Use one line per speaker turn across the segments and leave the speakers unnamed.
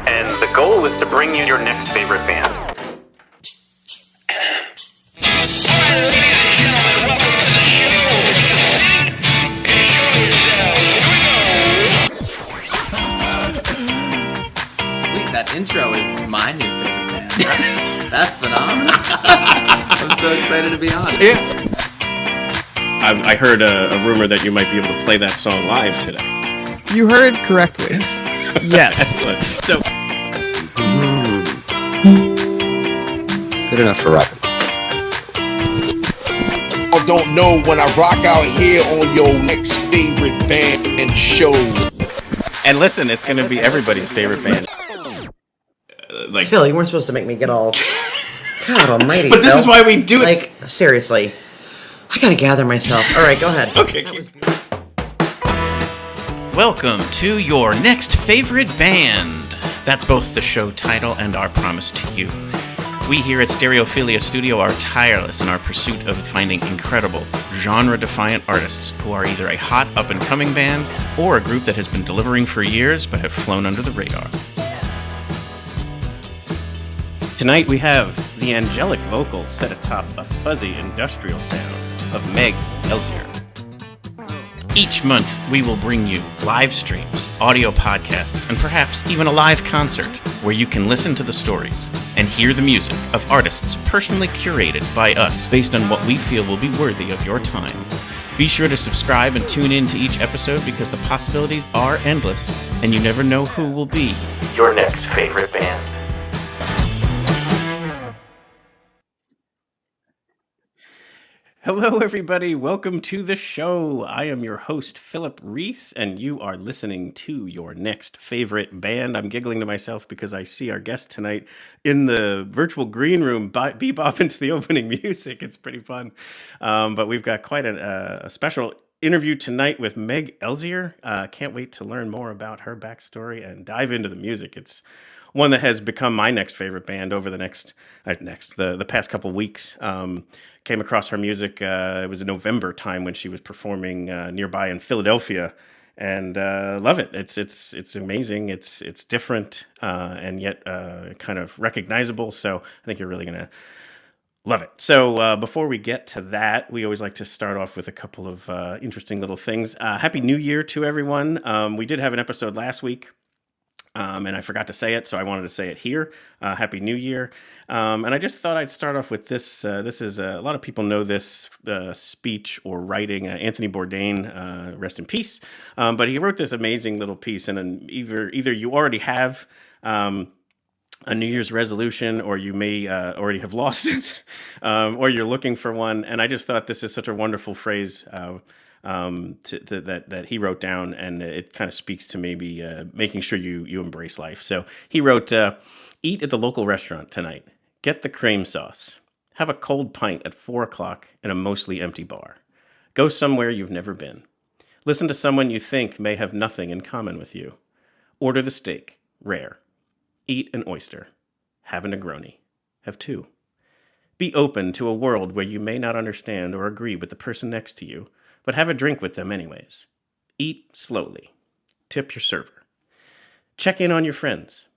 and the goal is to bring you your next favorite band.
Sweet, that intro is my new favorite band. That's phenomenal. I'm so excited to be on.
Yeah. I heard a rumor that you might be able to play that song live today.
You heard correctly. Yes.
Excellent. So,
good enough for rapping.
I don't know when I rock out here on your next favorite band and show.
and listen, it's going to be everybody's favorite band.
Phil, you weren't supposed to make me get all... God almighty,
But this
Phil.
is why we do it.
Like, seriously. I gotta gather myself. All right, go ahead.
Okay.
Welcome to your next favorite band. That's both the show title and our promise to you. We here at Stereophilia Studio are tireless in our pursuit of finding incredible, genre-defiant artists who are either a hot, up-and-coming band or a group that has been delivering for years but have flown under the radar.
Tonight we have the angelic vocals set atop a fuzzy industrial sound of Meg Elsier.
Each month, we will bring you live streams, audio podcasts, and perhaps even a live concert where you can listen to the stories and hear the music of artists personally curated by us based on what we feel will be worthy of your time. Be sure to subscribe and tune in to each episode because the possibilities are endless and you never know who will be
Your next favorite band.
Hello, everybody. Welcome to the show. I am your host, Philip Reese, and you are listening to your next favorite band. I'm giggling to myself because I see our guest tonight in the virtual green room bebop into the opening music. It's pretty fun. But we've got quite a special interview tonight with Meg Elsier. Can't wait to learn more about her backstory and dive into the music. It's one that has become my next favorite band over the past couple weeks. Came across her music. It was in November time when she was performing nearby in Philadelphia, and love it. It's amazing. It's different and yet kind of recognizable. So I think you're really gonna love it. So before we get to that, we always like to start off with a couple of interesting little things. Happy New Year to everyone. We did have an episode last week. And I forgot to say it, so I wanted to say it here. Happy New Year. And I just thought I'd start off with this. This is a lot of people know this speech or writing. Anthony Bourdain, rest in peace. But he wrote this amazing little piece, and either you already have a New Year's resolution, or you may already have lost it, or you're looking for one. And I just thought this is such a wonderful phrase that he wrote down, and it kind of speaks to maybe making sure you embrace life. So he wrote, eat at the local restaurant tonight. Get the cream sauce. Have a cold pint at 4 o'clock in a mostly empty bar. Go somewhere you've never been. Listen to someone you think may have nothing in common with you. Order the steak, rare. Eat an oyster. Have a Negroni. Have 2. Be open to a world where you may not understand or agree with the person next to you, but have a drink with them anyways. Eat slowly. Tip your server. Check in on your friends.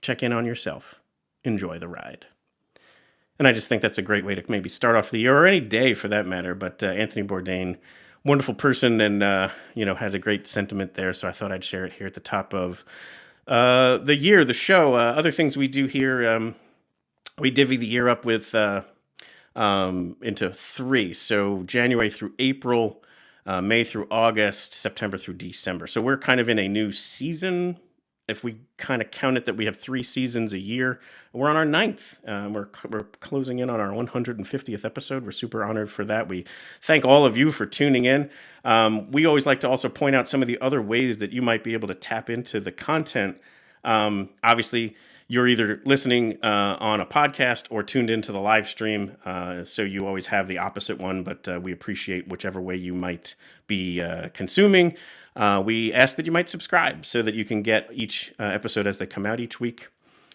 Check in on yourself. Enjoy the ride. And I just think that's a great way to maybe start off the year, or any day for that matter. But Anthony Bourdain, wonderful person, and had a great sentiment there. So I thought I'd share it here at the top of the year, the show. Other things we do here, we divvy the year up with into 3. So January through April, May through August, September through December. So we're kind of in a new season. If we kind of count it that we have 3 seasons a year, we're on our 9th. We're closing in on our 150th episode. We're super honored for that. We thank all of you for tuning in. We always like to also point out some of the other ways that you might be able to tap into the content. Obviously, you're either listening on a podcast or tuned into the live stream, so you always have the opposite one, but we appreciate whichever way you might be consuming. We ask that you might subscribe so that you can get each episode as they come out each week.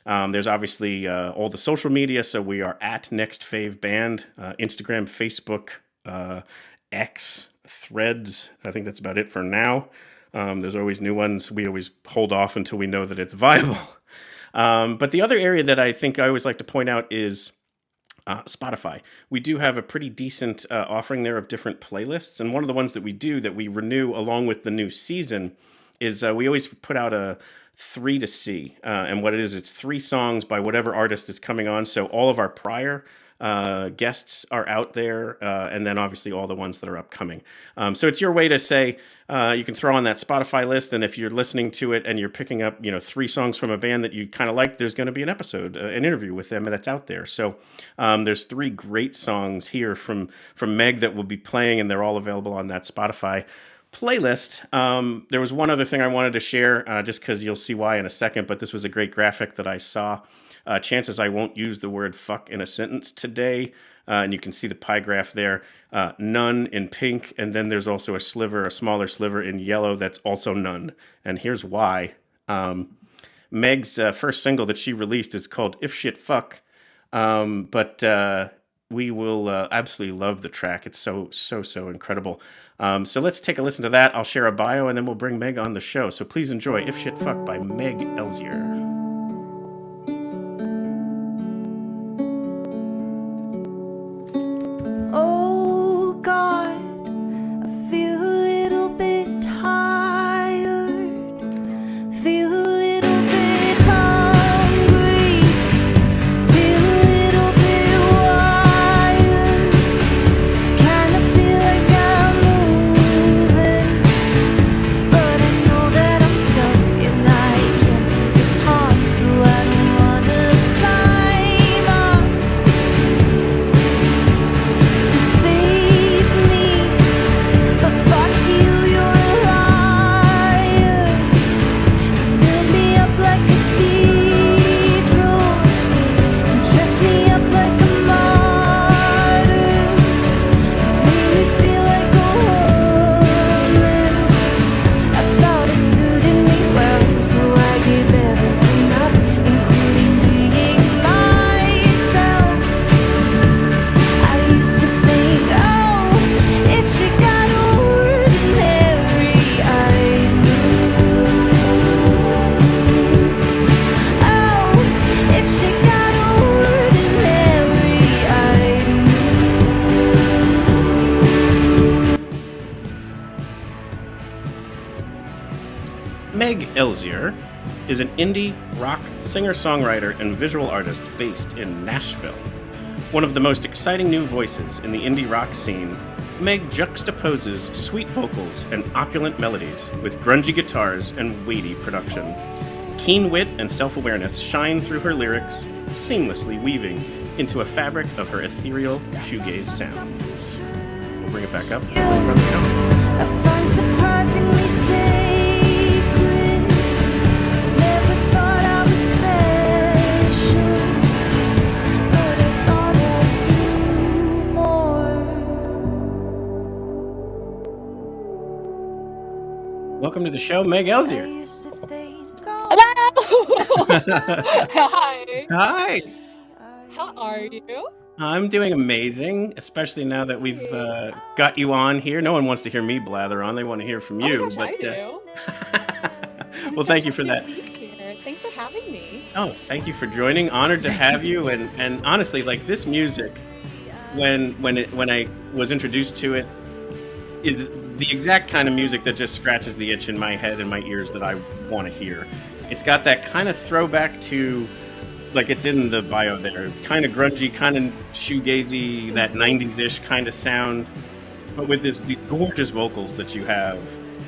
There's obviously all the social media, so we are at Next Fave Band, Instagram, Facebook, X, Threads. I think that's about it for now. There's always new ones. We always hold off until we know that it's viable. But the other area that I think I always like to point out is Spotify. We do have a pretty decent offering there of different playlists. And one of the ones that we do that we renew along with the new season is we always put out a 3 to see. And what it is, it's 3 songs by whatever artist is coming on. So all of our prior guests are out there, and then obviously all the ones that are upcoming. So it's your way to say you can throw on that Spotify list, and if you're listening to it and you're picking up 3 songs from a band that you kind of like, there's going to be an episode, an interview with them that's out there. So there's 3 great songs here from Meg that will be playing, and they're all available on that Spotify playlist. There was one other thing I wanted to share, just because you'll see why in a second, but this was a great graphic that I saw. Chances I won't use the word fuck in a sentence today. And you can see the pie graph there. None in pink. And then there's also a smaller sliver in yellow that's also none. And here's why. Meg's first single that she released is called If Shit Fuck. But we will absolutely love the track. It's so incredible. So let's take a listen to that. I'll share a bio and then we'll bring Meg on the show. So please enjoy If Shit Fuck by Meg Elsier.
Oh God, I feel a little bit tired, feel a little bit hungry, feel a little bit wired, kinda feel like I'm moving, but I know that I'm stuck and I can't see the top, so I don't wanna climb up. So save me, but fuck you, you're a liar. You build me up like cathedrals, and dress me up like a martyr. You made me feel like a woman. I thought it suited me well, so I gave everything up, including being myself. I used to think, oh, if she got ordinary, I'd move. Oh, if she got ordinary, I'd move.
Meg Elsier is an indie rock singer-songwriter and visual artist based in Nashville. One of the most exciting new voices in the indie rock scene, Meg juxtaposes sweet vocals and opulent melodies with grungy guitars and weighty production. Keen wit and self-awareness shine through her lyrics, seamlessly weaving into a fabric of her ethereal shoegaze sound. We'll bring it back up.
I find surprisingly sacred. Never thought I was special, but I thought I'd do more.
Welcome to the show, Meg
I
Elsier.
used to think, oh,
Hello! Hi.
Hi.
How are you?
I'm doing amazing, especially now that we've got you on here. No one wants to hear me blather on; they want to hear from you.
Oh my gosh, I do. I'm
Well,
so
tthink you for
happy
that.
to be here. Thanks for having me.
Oh, thank you for joining. Honored to have you. And honestly, like this music, when I was introduced to it, is the exact kind of music that just scratches the itch in my head and my ears that I want to hear. It's got that kind of throwback to, like it's in the bio there, kind of grungy, kind of shoe-gazey, that 90s-ish kind of sound, but with these gorgeous vocals that you have,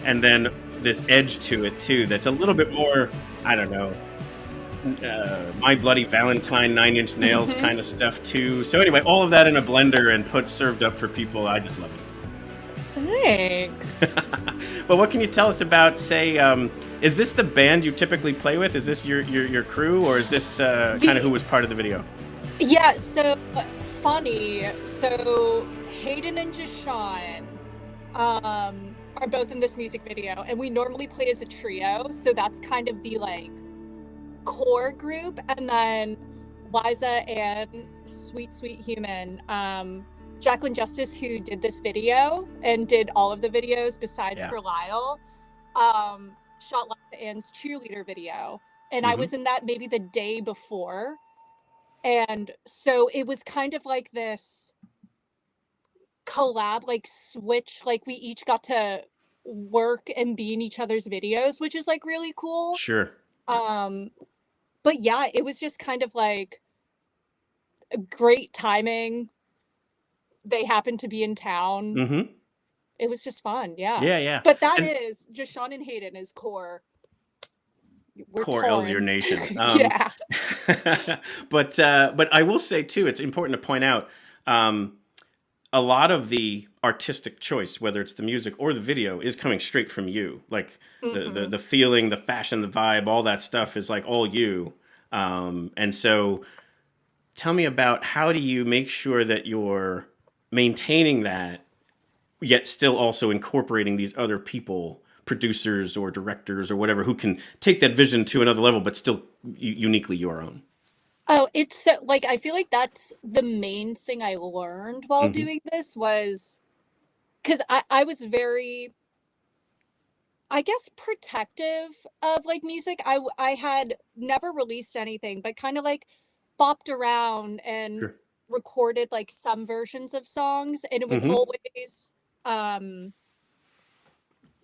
and then this edge to it too that's a little bit more, I don't know, My Bloody Valentine, 9 Inch Nails kind of stuff too. So anyway, all of that in a blender and served up for people. I just love it.
Thanks.
But what can you tell us about, say, is this the band you typically play with? Is this your crew, or is this kind of who was part of the video?
Yeah, so funny. So Hayden and Jashawn are both in this music video, and we normally play as a trio, so that's kind of the like core group, and then Liza and Sweet Human, Jacqueline Justice, who did this video and did all of the videos besides for Lyle, shot Liza Ann's cheerleader video. and I was in that maybe the day before. And so it was kind of like this collab, like switch, like we each got to work and be in each other's videos, which is like really cool.
Sure.
But yeah, it was just kind of like a great timing. They happened to be in town.
Mm-hmm.
It was just fun, yeah.
Yeah.
But that is Jashawn and Hayden is core. We're
Core
torn.
Elsier Nation.
Yeah.
But I will say too, it's important to point out a lot of the artistic choice, whether it's the music or the video, is coming straight from you. Like the feeling, the fashion, the vibe, all that stuff is like all you. And so tell me about, how do you make sure that you're maintaining that, yet still also incorporating these other people, producers or directors or whatever, who can take that vision to another level, but still uniquely your own?
Oh, it's so, like, I feel like that's the main thing I learned while doing this was, because I was very, I guess, protective of like music. I had never released anything, but kind of like bopped around and
Sure.
recorded like some versions of songs, and it was always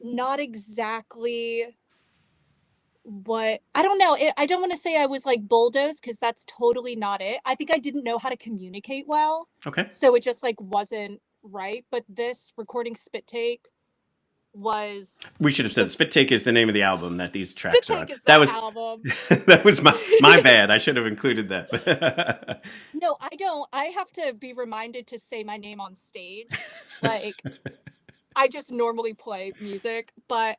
not exactly what, I don't know. I don't want to say I was like bulldozed, because that's totally not it. I think I didn't know how to communicate well,
Okay.
so it just like wasn't right. But this recording Spittake was
We should have said Spittake is the name of the album that these tracks are.
Spittake is
That
the
was
album.
that was my bad. I should have included that.
No, I don't. I have to be reminded to say my name on stage. Like, I just normally play music, but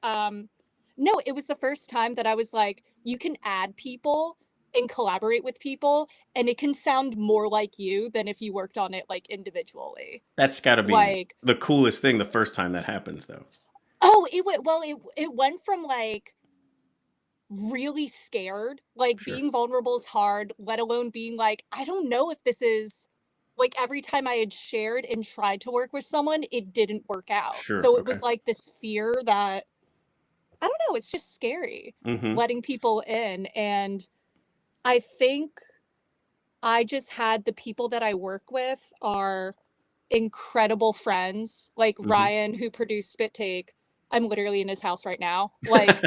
no, it was the first time that I was like, you can add people and collaborate with people, and it can sound more like you than if you worked on it like individually.
That's got to be
Like,
the coolest thing the first time that happens, though.
oh, it went from like really scared, like
Sure.
being vulnerable is hard, let alone being like, I don't know if this is, like, every time I had shared and tried to work with someone, it didn't work out.
Sure,
So it
okay.
was like this fear that, I don't know, it's just scary
Mm-hmm.
letting people in. And I think I just had the people that I work with are incredible friends. Like Ryan, who produced Spittake, I'm literally in his house right now. Like,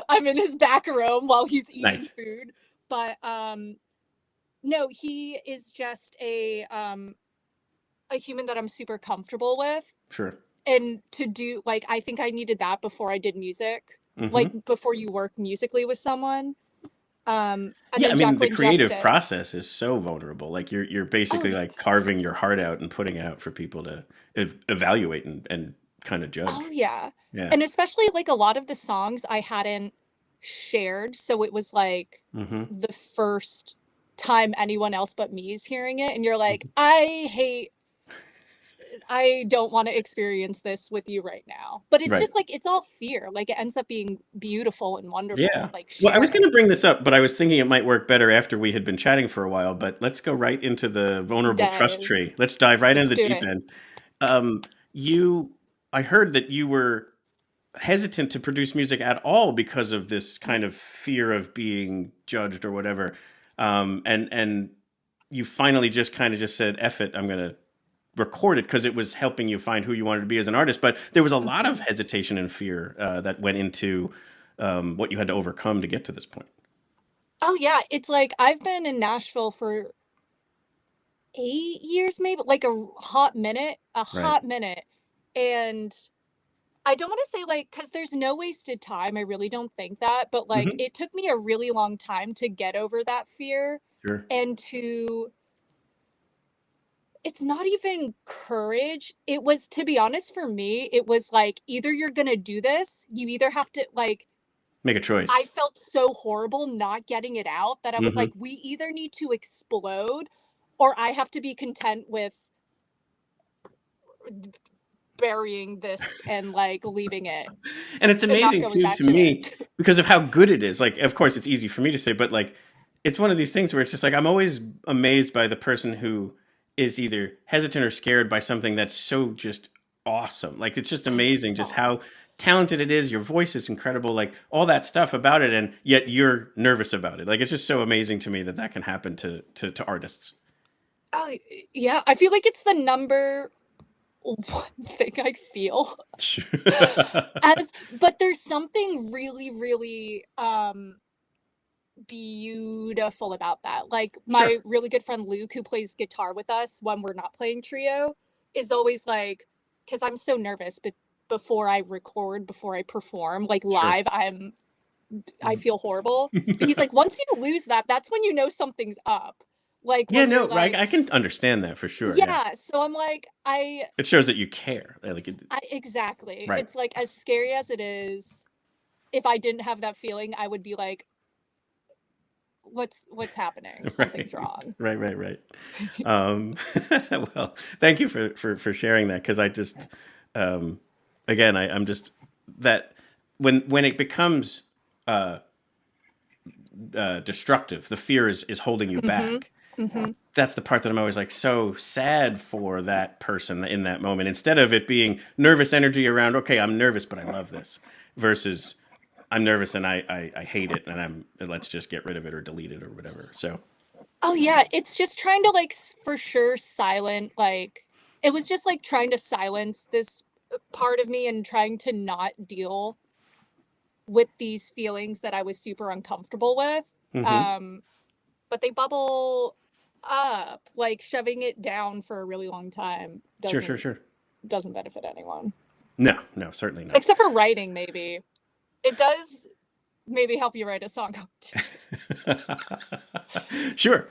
I'm in his back room while he's eating
Nice.
food. But no, he is just a human that I'm super comfortable with.
Sure.
And to do, like, I think I needed that before I did music.
Mhm.
Like, before you work musically with someone. And
Yeah,
then
I mean, the
Jacqueline
creative
Justice.
process is so vulnerable. Like you're basically like carving your heart out and putting it out for people to evaluate and kind of judge.
Oh, yeah.
Yeah.
And especially, like, a lot of the songs I hadn't shared. So it was like
Mm-hmm.
the first time anyone else but me is hearing it. And you're like,
Mm-hmm.
I don't want to experience this with you right now. But it's
Right.
just like, it's all fear. Like, it ends up being beautiful and wonderful.
Yeah.
Like,
Well, I was going to
sharing.
bring this up, but I was thinking it might work better after we had been chatting for a while. But let's go right into the vulnerable trust
Dive.
tree. Let's dive right
Let's
into the
do
deep
it.
end. I heard that you were hesitant to produce music at all because of this kind of fear of being judged or whatever. And you finally just kind of just said, F it, I'm going to record it, because it was helping you find who you wanted to be as an artist. But there was a lot of hesitation and fear that went into what you had to overcome to get to this point.
Oh, yeah. It's like, I've been in Nashville for 8 years, maybe, like a hot minute. And I don't want to say, like, because there's no wasted time. I really don't think that. But like,
Mhm.
it took me a really long time to get over that fear
Sure.
and to, it's not even courage. It was, to be honest, for me, it was like, either you're going to do this, you either have to, like,
Make a choice.
I felt so horrible not getting it out that I was
Mhm.
like, we either need to explode, or I have to be content with burying this and like leaving it
And it's
and not
amazing
going
too
back
to
to
me
it.
because of how good it is. Like, of course, it's easy for me to say, but like, it's one of these things where it's just like I'm always amazed by the person who is either hesitant or scared by something that's so just awesome. Like it's just amazing just how talented it is. Your voice is incredible, like all that stuff about it, and yet you're nervous about it. Like it's just so amazing to me that that can happen to artists.
Oh, yeah. I feel like it's the number one thing I feel as, but there's something really, really beautiful about that. Like my really good friend Luke, who plays guitar with us when we're not playing trio, is always like, because I'm so nervous, but before I record, before I perform, like live, I feel horrible. But he's like, once you lose that, that's when you know something's up. Like
Yeah,
when you're
no, right.
like,
I can understand that for sure. Yeah.
yeah. So I'm like,
It shows that you care. Like it,
exactly.
right.
It's like as scary as it is. If I didn't have that feeling, I would be like, what's happening? Something's wrong.
Right. Well, thank you for sharing that, because I just again I'm just that when it becomes destructive, the fear is holding you back. That's the part that I'm always like so sad for that person in that moment, instead of it being nervous energy around, okay, I'm nervous but I love this, versus I'm nervous and I hate it and let's just get rid of it or delete it or whatever. So
Oh yeah, it's just trying to like for sure like it was just like trying to silence this part of me and trying to not deal with these feelings that I was super uncomfortable with. But they bubble up, like shoving it down for a really long time doesn't benefit anyone.
No, certainly not.
Except for writing, maybe. It does maybe help you write a song too.
Sure.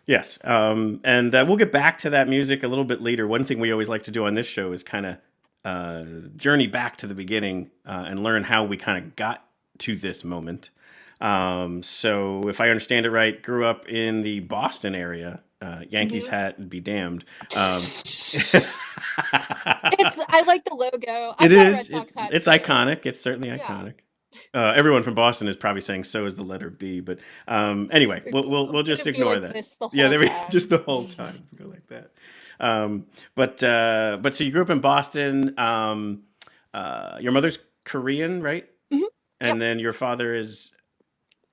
Yes. And we'll get back to that music a little bit later. One thing we always like to do on this show is kind of journey back to the beginning and learn how we kind of got to this moment. So if I understand it right, grew up in the Boston area. Yankees hat be damned.
I like the logo.
It is. It's iconic. It's certainly iconic. Everyone from Boston is probably saying so is the letter B, but anyway, we'll just ignore that. Just the whole time go like that. But so you grew up in Boston. Your mother's Korean, right? And then your father is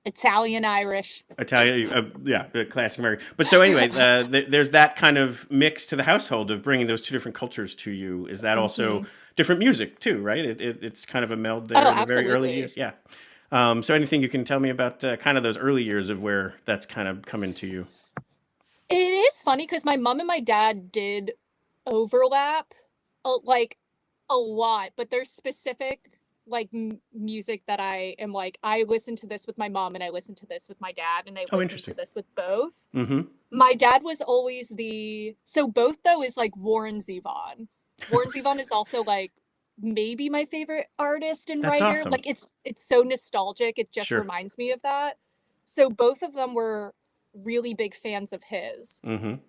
Italian, Irish.
Classic American. But so anyway, there's that kind of mix to the household of bringing those two different cultures to you. Is that also different music too, right? It's kind of a meld there in the very early years. Yeah. So anything you can tell me about kind of those early years of where that's kind of come into you?
It is funny because my mom and my dad did overlap like a lot, but there's specific like music that I am like, I listen to this with my mom and I listen to this with my dad and I listen to this with both. My dad was always so both though is like Warren Zevon. Warren Zevon is also like maybe my favorite artist and writer.
Awesome.
Like it's so nostalgic. It just reminds me of that. So both of them were really big fans of his.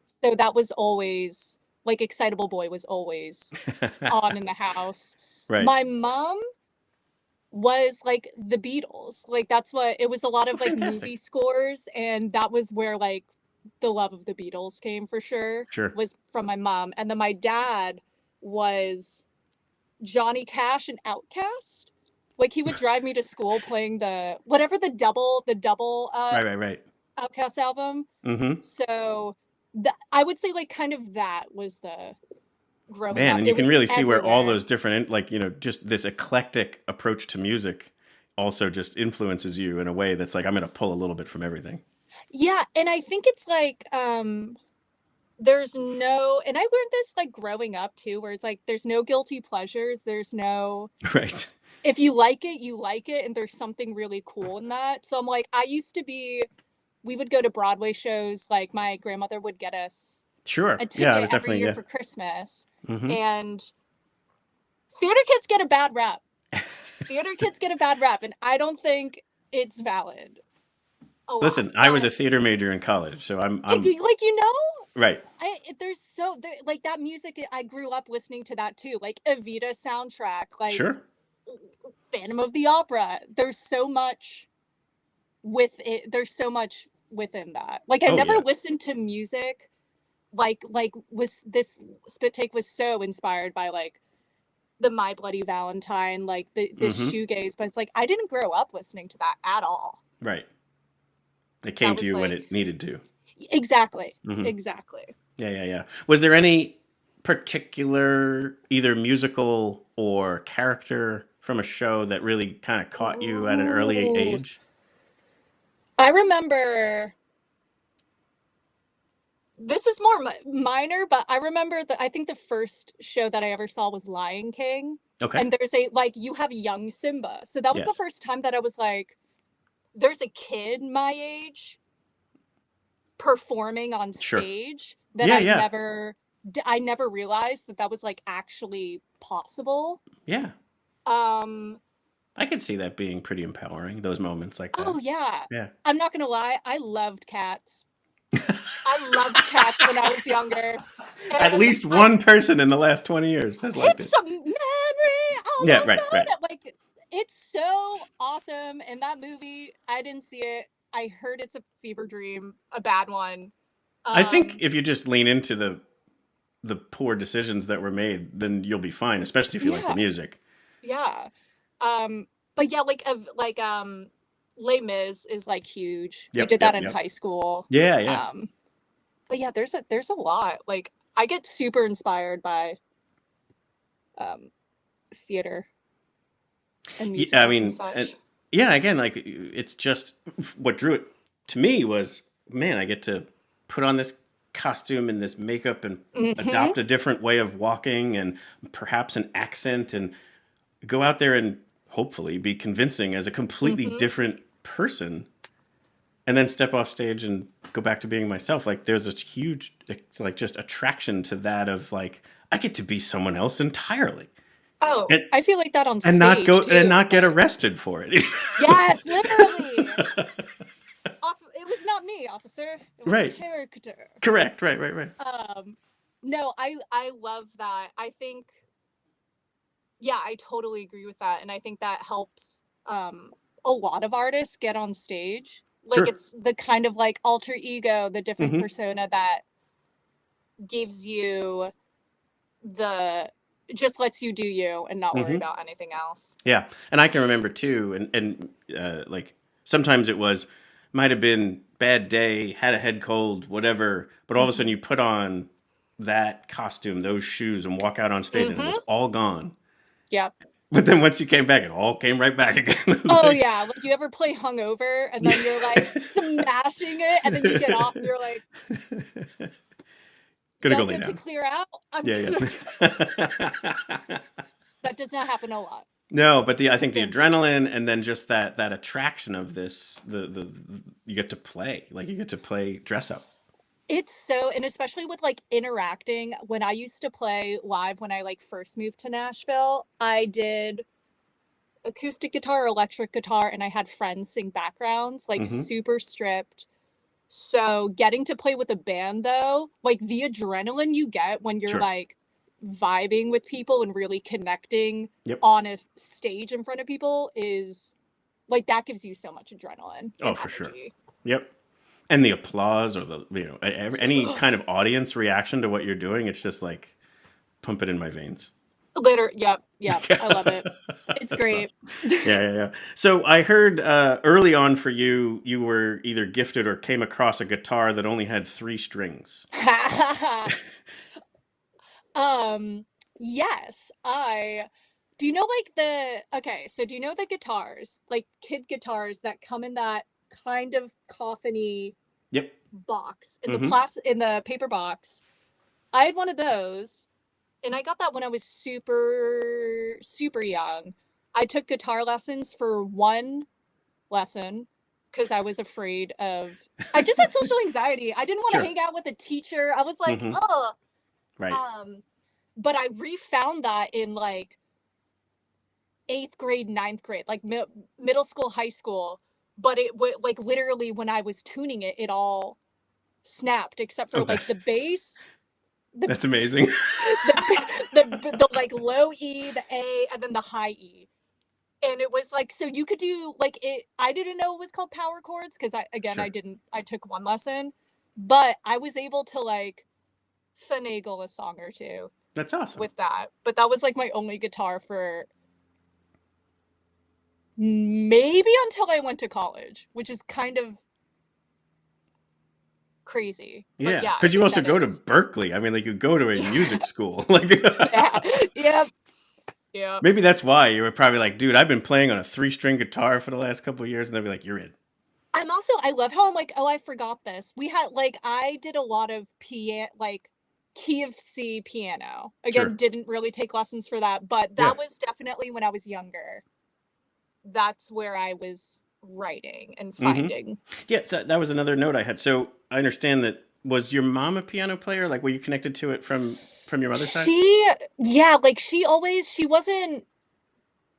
So that was always like Excitable Boy was always on in the house.
Right.
My mom was like the Beatles. Like that's what it was, a lot of like movie scores, and that was where like the love of the Beatles came for sure. Was from my mom. And then my dad was Johnny Cash and Outkast. Like he would drive me to school playing the double
right
Outkast album. So I would say like kind of that was the growing up.
And you can really see where all those different, like, just this eclectic approach to music also just influences you in a way that's like, I'm going to pull a little bit from everything.
Yeah. And I think it's like, and I learned this like growing up too, where it's like, there's no guilty pleasures. There's no,
right.
If you like it, you like it. And there's something really cool in that. So I'm like, we would go to Broadway shows. Like my grandmother would get us a ticket every year for Christmas. And theater kids get a bad rap. And I don't think it's valid.
Listen, I was a theater major in college, so I'm
like,
right.
Like that music, I grew up listening to that too, like Evita soundtrack, like Phantom of the Opera. There's so much with it. There's so much within that. Like I never listened to music. Like was this Spittake was so inspired by like the My Bloody Valentine, like the shoegaze, but it's like I didn't grow up listening to that at all.
Right. It came
That
to
was
you when
like
it needed to.
exactly,
Mhm.
exactly.
Yeah. Was there any particular either musical or character from a show that really kind of caught you at an early
Ooh.
age?
I remember this is more minor, but I remember that I think the first show that I ever saw was Lion King.
Okay.
And there's a like you have young Simba. So that was the
Yes.
first time that I was like, there's a kid my age performing on
Sure.
stage that
Yeah.
I never realized that was like actually possible.
Yeah.
Um,
I could see that being pretty empowering, those moments like that.
oh yeah.
Yeah.
I'm not gonna lie, I loved cats. I loved cats when I was younger.
At
And
least one person in the last 20 years has liked
it's
it.
a memory. Oh
Yeah,
my
right.
God. Like it's so awesome. And that movie, I didn't see it. I heard it's a fever dream, a bad one.
I think if you just lean into the poor decisions that were made, then you'll be fine, especially if you like the
Yeah.
music.
Yeah. But yeah, Les Mis is like huge. We
Yep,
did that
yep,
in
yep.
high school.
Yeah.
But yeah, there's a lot. Like I get super inspired by theater and
Yeah,
musicals
I mean,
and such.
yeah, again, like it's just what drew it to me was, man, I get to put on this costume and this makeup and adopt a different way of walking and perhaps an accent and go out there and hopefully be convincing as a completely different person and then step off stage and go back to being myself. Like there's this huge, like just attraction to that of like, I get to be someone else entirely.
Oh,
And-
I feel like that on
And
stage
not go
too.
and not get arrested for it.
Yes, literally. It was not me, officer. It was
Right.
a character.
Correct. Right.
No, I love that. I think, yeah, I totally agree with that, and I think that helps a lot of artists get on stage. Like
Sure.
it's the kind of like alter ego, the different
Mhm.
persona that gives you just lets you do you and not worry about anything else.
Yeah, and I can remember too, and like sometimes it might have been bad day, had a head cold, whatever, but all of a sudden you put on that costume, those shoes, and walk out on stage, and it was all gone.
Yep.
But then once you came back, it all came right back again.
Oh
Like,
yeah, like you ever play hungover and then you're like smashing it, and then you get off and you're like,
Gonna go
"Y'all
lay
good to
down.
clear out?"
Yeah.
That does not happen a lot.
No, but I think the
Yeah.
adrenaline and then just that attraction of this, the you get to play, like you get to play dress up.
It's so, and especially with like interacting, when I used to play live when I like first moved to Nashville, I did acoustic guitar, electric guitar, and I had friends sing backgrounds, like super stripped. So getting to play with a band though, like the adrenaline you get when you're
Sure.
like vibing with people and really connecting
Yep.
on a stage in front of people is like that gives you so much adrenaline.
Oh,
and
for sure.
energy.
Yep. And the applause or any kind of audience reaction to what you're doing, it's just like pump it in my veins.
Yep, I love it. It's
That's
great.
awesome. Yeah. So I heard early on for you were either gifted or came across a guitar that only had 3 strings.
Yes, do you know do you know the guitars, like kid guitars that come in that kind of coffin-y
Yep.
box in the paper box? I had one of those, and I got that when I was super, super young. I took guitar lessons for 1 lesson because I was afraid of. I just had social anxiety. I didn't want to
Sure.
hang out with a teacher. I was like, oh.
Right.
But I refound that in like 8th grade, 9th grade, like middle school, high school. But like literally when I was tuning it, it all snapped except for like the bass.
That's amazing.
the like low E, the A, and then the high E. And it was like, so you could do like it. I didn't know it was called power chords because I took 1 lesson, but I was able to like finagle a song or two.
That's awesome.
with that. But that was like my only guitar for maybe until I went to college, which is kind of crazy. But
Yeah,
yeah, I
because you
think
also
that
go to
is.
Berkeley. I mean, like you go to a music school. Like,
Yeah. Yep. Yep.
maybe that's why you were probably like, dude, I've been playing on a 3-string guitar for the last couple of years, and they'll be like, you're in.
I love how I'm like, oh, I forgot this. We had like I did a lot of like key of C piano. Again,
Sure.
didn't really take lessons for that, but that was definitely when I was younger. That's where I was writing and finding.
Yeah, that was another note I had. So I understand that. Was your mom a piano player? Like, were you connected to it from your mother's side?
Like she wasn't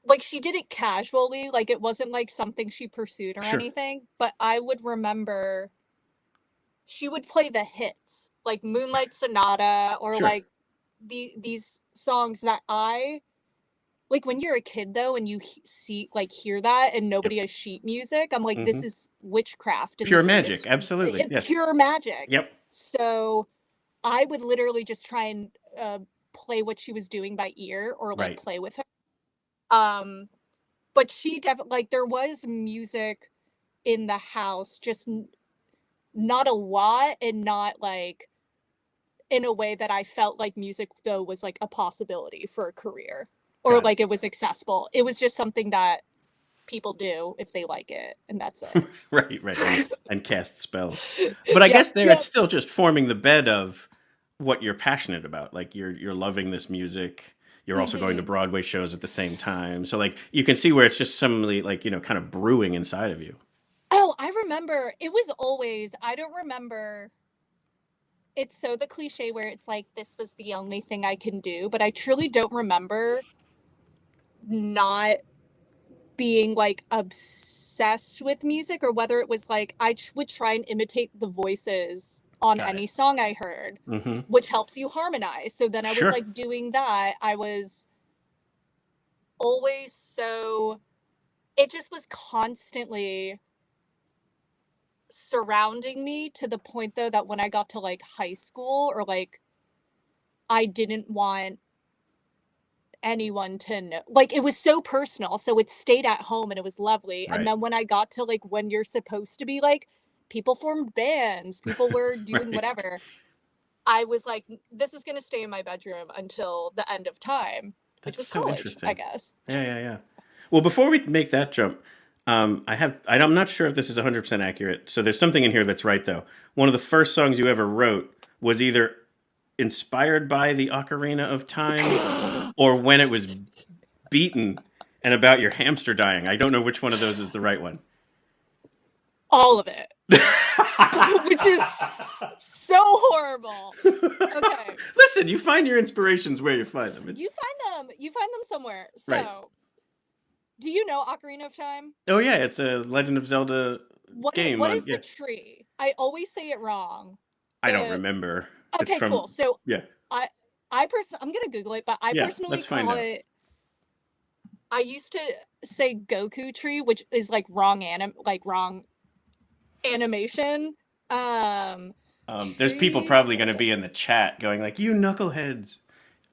like she did it casually, like it wasn't like something she pursued or
Sure.
anything, but I would remember she would play the hits, like Moonlight Sonata or
Sure.
like these songs that I like when you're a kid though and you hear that and nobody has sheet music, I'm like, this is witchcraft and
Pure
the
magic.
weirdest-
Absolutely. Yes.
pure magic.
Yep.
So I would literally just try and play what she was doing by ear or like
Right.
play with her. But she definitely like there was music in the house, just not a lot and not like in a way that I felt like music though was like a possibility for a career or
Got it.
like it was accessible. It was just something that people do if they like it, and that's it.
Right. And cast spells. But I guess there it's still just forming the bed of what you're passionate about. Like you're loving this music. You're also going to Broadway shows at the same time. So like you can see where it's just suddenly like, kind of brewing inside of you.
Oh, I remember. It was always, I don't remember. It's so the cliche where it's like, this was the only thing I can do. But I truly don't remember not being like obsessed with music or whether it was like, I would try and imitate the voices on
Got
any
it.
song I heard, which helps you harmonize. So then I was
Sure.
like doing that. I was always so, it just was constantly surrounding me to the point though that when I got to like high school or like I didn't want anyone to know, like it was so personal, so it stayed at home and it was lovely.
Right.
And then when I got to like when you're supposed to be like people formed bands, people were doing
Right.
whatever, I was like, this is going to stay in my bedroom until the end of time, which
That's
was
so
college,
interesting.
I guess.
Yeah. Well, before we make that jump, I'm not sure if this is 100% accurate. So there's something in here that's right, though. One of the first songs you ever wrote was either inspired by the Ocarina of Time or when it was beaten and about your hamster dying. I don't know which one of those is the right one.
All of it. Which is so horrible. Okay.
Listen, you find your inspirations where you find them.
You find them somewhere. So,
Right.
do you know Ocarina of Time?
Oh, yeah, it's a Legend of Zelda game.
What is the tree? I always say it wrong.
I don't remember.
Okay,
It's from,
cool. So,
yeah.
I'm gonna Google it, but I personally
let's find
call
out.
it. I used to say Goku tree, which is like wrong animation.
There's people probably going to be in the chat going like, "You knuckleheads!"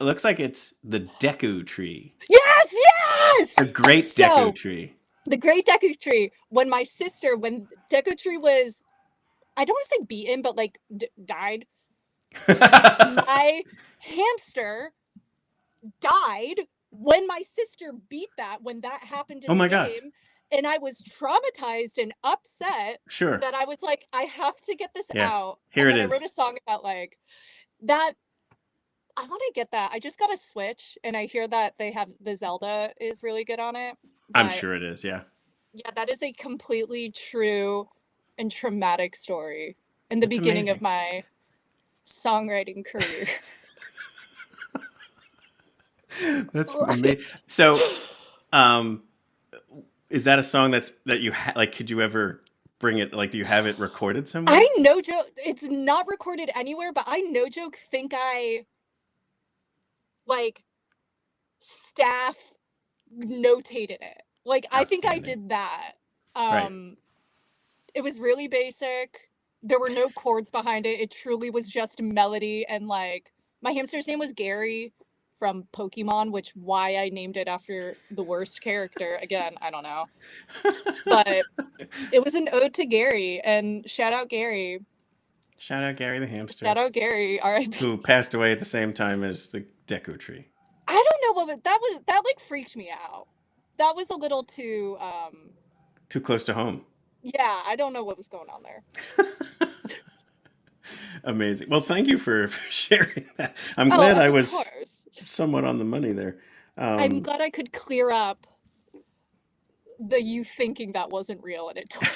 It looks like it's the Deku tree.
Yes.
The great Deku tree.
The great Deku tree. When Deku tree was, I don't want to say beaten, but like died. My hamster died when my sister beat that. When that happened in the game. And I was traumatized and upset that I was like, I have to get this out.
Here
and
it
then
is.
I wrote a song about like that. I want to get that. I just got a Switch and I hear that the Zelda is really good on it.
I'm sure it is, yeah.
Yeah, that is a completely true and traumatic story in the beginning of my songwriting career.
That's amazing. So, is that a song that you like? Could you ever bring it? Like, do you have it recorded somewhere?
I no joke. It's not recorded anywhere, but I no joke think I like staff notated it. Like I think I did that. It was really basic. There were no chords behind it. It truly was just melody and like My hamster's name was Gary from Pokemon, which why I named it after the worst character. Again, I don't know. But it was an ode to Gary, and shout out Gary.
Shout out Gary the hamster,
Shout out Gary. R.I.P.
who passed away at the same time as the Deku tree.
I don't know what that like freaked me out. That was a little too
Too close to home.
yeah, I don't know what was going on there.
Amazing. Well, thank you for sharing that. I'm
Oh,
glad I
of
was
course.
somewhat on the money there.
I'm glad I could clear up you thinking that wasn't real and it totally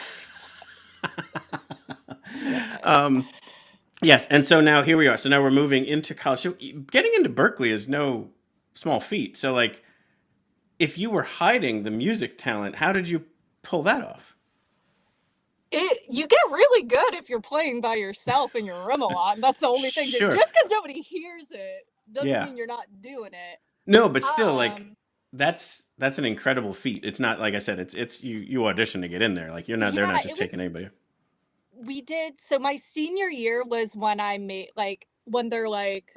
Yes, and so now here we are. So now we're moving into college. So getting into Berkeley is no small feat. So like, if you were hiding the music talent, how did you pull that off?
you get really good if you're playing by yourself in your room a lot. That's the only thing.
Sure.
Just because nobody hears it doesn't
Yeah.
mean you're not doing it.
No, but still, like
Um,
that's an incredible feat. It's not like I said. It's you audition to get in there. Like you're not. They're
Yeah,
not just
it was.
taking anybody.
We did. So my senior year was when I made when they're like,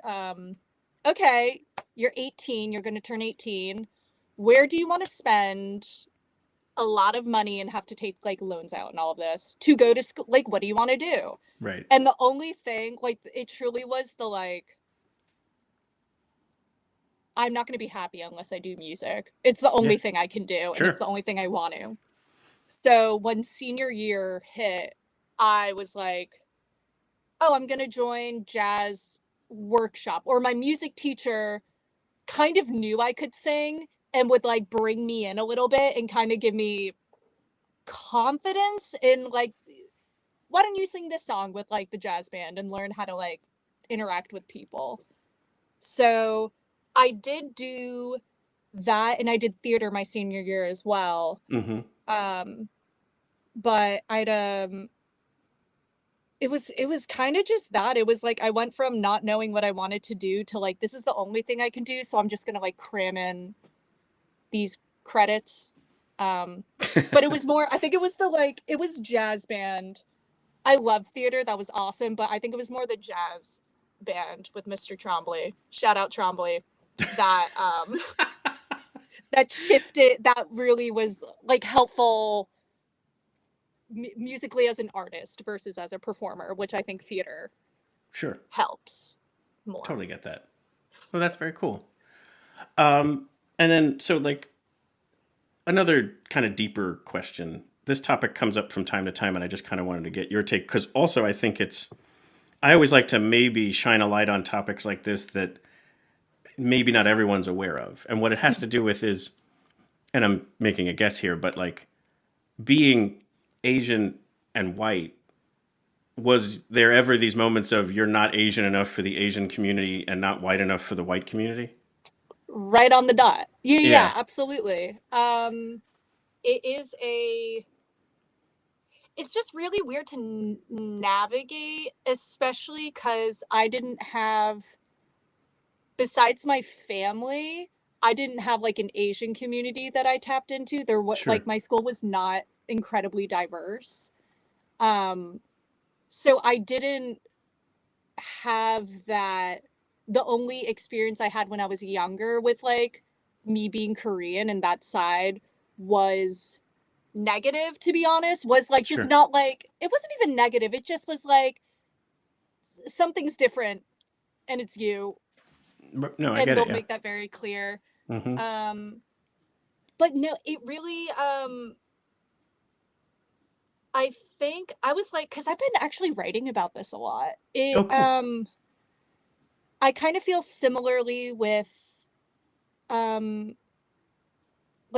okay, you're 18. You're going to turn 18. Where do you want to spend a lot of money and have to take like loans out and all of this to go to school? Like, what do you want to do?
Right.
And the only thing, like, it truly was the like, I'm not going to be happy unless I do music. It's the only thing I can do, and it's the only thing I want to. So when senior year hit, I was like, oh, I'm going to join jazz workshop. Or my music teacher kind of knew I could sing and would like bring me in a little bit and kind of give me confidence in like, why don't you sing this song with like the jazz band and learn how to like interact with people. So I did do that, and I did theater my senior year as well.
Mm-hmm.
But it was kind of just that. It was like I went from not knowing what I wanted to do to like, this is the only thing I can do, so I'm just gonna like cram in these credits. But it was more, I think it was it was jazz band. I love theater, that was awesome, but I think it was more the jazz band with Mr. Trombley. Shout out Trombley. That that shifted, that really was like helpful musically as an artist versus as a performer, which I think theater helps more.
Totally get that. Well, that's very cool. And then, so like another kind of deeper question. This topic comes up from time to time, and I just kind of wanted to get your take, because also I think I always like to maybe shine a light on topics like this that maybe not everyone's aware of. And what it has to do with is, and I'm making a guess here, but like being Asian and white, was there ever these moments of you're not Asian enough for the Asian community and not white enough for the white community?
Right on the dot. Yeah, absolutely. It's just really weird to navigate, especially because I didn't have, besides my family, I didn't have like an Asian community that I tapped into. Like my school was not incredibly diverse. So I didn't have that. The only experience I had when I was younger with like me being Korean and that side was negative, to be honest. Was like just not like, it wasn't even negative. It just was like something's different and it's you.
No, I
and
get
they'll
it.
make that very clear.
Mm-hmm.
But no, it really I think I was like, because I've been actually writing about this a lot. Cool. I kind of feel similarly with like